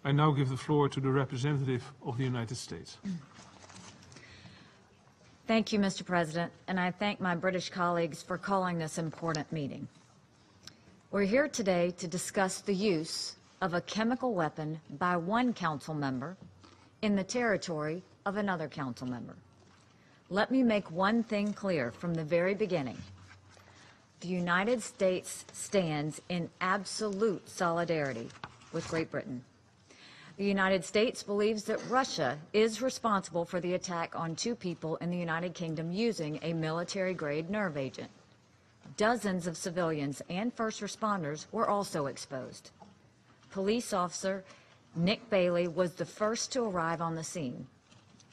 I now give the floor to the representative of the United States. Thank you, Mr. President, and I thank my British colleagues for calling this important meeting. We're here today to discuss the use of a chemical weapon by one council member in the territory of another council member. Let me make one thing clear from the very beginning. The United States stands in absolute solidarity with Great Britain. The United States believes that Russia is responsible for the attack on 2 people in the United Kingdom using a military-grade nerve agent. Dozens of civilians and first responders were also exposed. Police officer Nick Bailey was the first to arrive on the scene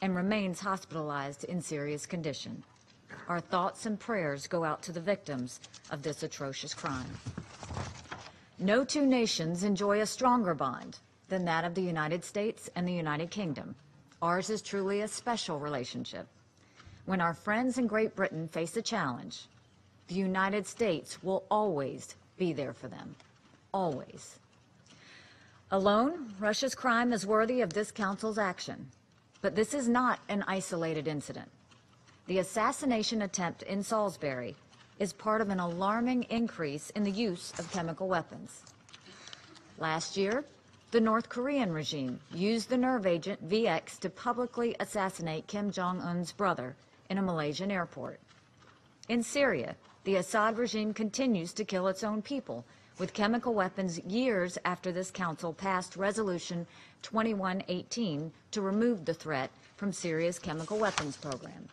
and remains hospitalized in serious condition. Our thoughts and prayers go out to the victims of this atrocious crime. No 2 nations enjoy a stronger bond than that of the United States and the United Kingdom. Ours is truly a special relationship. When our friends in Great Britain face a challenge, the United States will always be there for them. Always. Alone, Russia's crime is worthy of this Council's action. But this is not an isolated incident. The assassination attempt in Salisbury is part of an alarming increase in the use of chemical weapons. Last year, the North Korean regime used the nerve agent VX to publicly assassinate Kim Jong-un's brother in a Malaysian airport. In Syria, the Assad regime continues to kill its own people with chemical weapons years after this Council passed Resolution 2118 to remove the threat from Syria's chemical weapons program.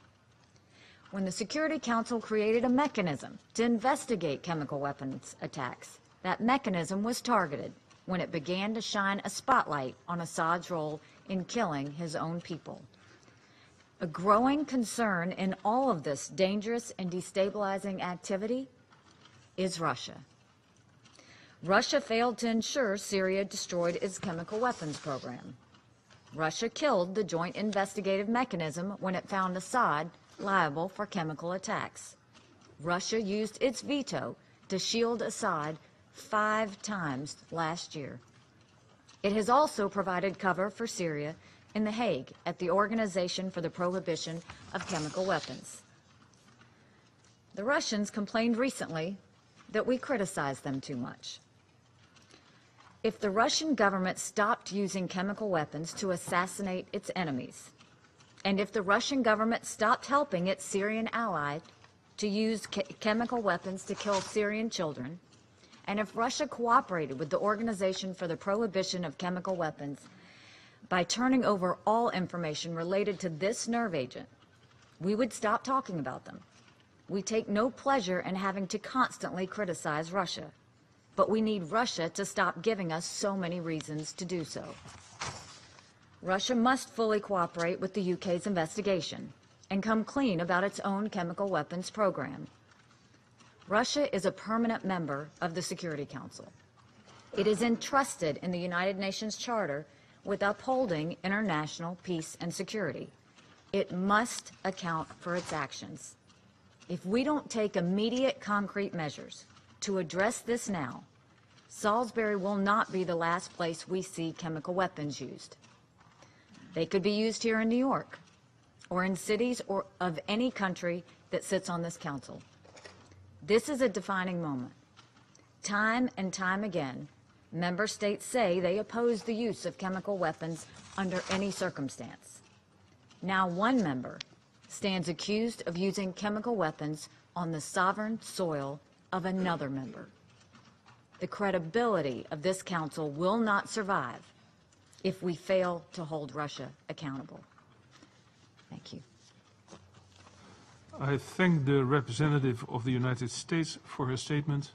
When the Security Council created a mechanism to investigate chemical weapons attacks, that mechanism was targeted when it began to shine a spotlight on Assad's role in killing his own people. A growing concern in all of this dangerous and destabilizing activity is Russia. Russia failed to ensure Syria destroyed its chemical weapons program. Russia killed the Joint Investigative Mechanism when it found Assad liable for chemical attacks. Russia used its veto to shield Assad 5 times last year. It has also provided cover for Syria in The Hague at the Organization for the Prohibition of Chemical Weapons. The Russians complained recently that we criticize them too much. If the Russian government stopped using chemical weapons to assassinate its enemies, and if the Russian government stopped helping its Syrian ally to use chemical weapons to kill Syrian children, and if Russia cooperated with the Organization for the Prohibition of Chemical Weapons by turning over all information related to this nerve agent, we would stop talking about them. We take no pleasure in having to constantly criticize Russia, but we need Russia to stop giving us so many reasons to do so. Russia must fully cooperate with the UK's investigation and come clean about its own chemical weapons program. Russia is a permanent member of the Security Council. It is entrusted in the United Nations Charter with upholding international peace and security. It must account for its actions. If we don't take immediate concrete measures to address this now, Salisbury will not be the last place we see chemical weapons used. They could be used here in New York or in cities or of any country that sits on this Council. This is a defining moment. Time and time again, member states say they oppose the use of chemical weapons under any circumstance. Now one member stands accused of using chemical weapons on the sovereign soil of another member. The credibility of this Council will not survive if we fail to hold Russia accountable. Thank you. I thank the representative of the United States for her statement.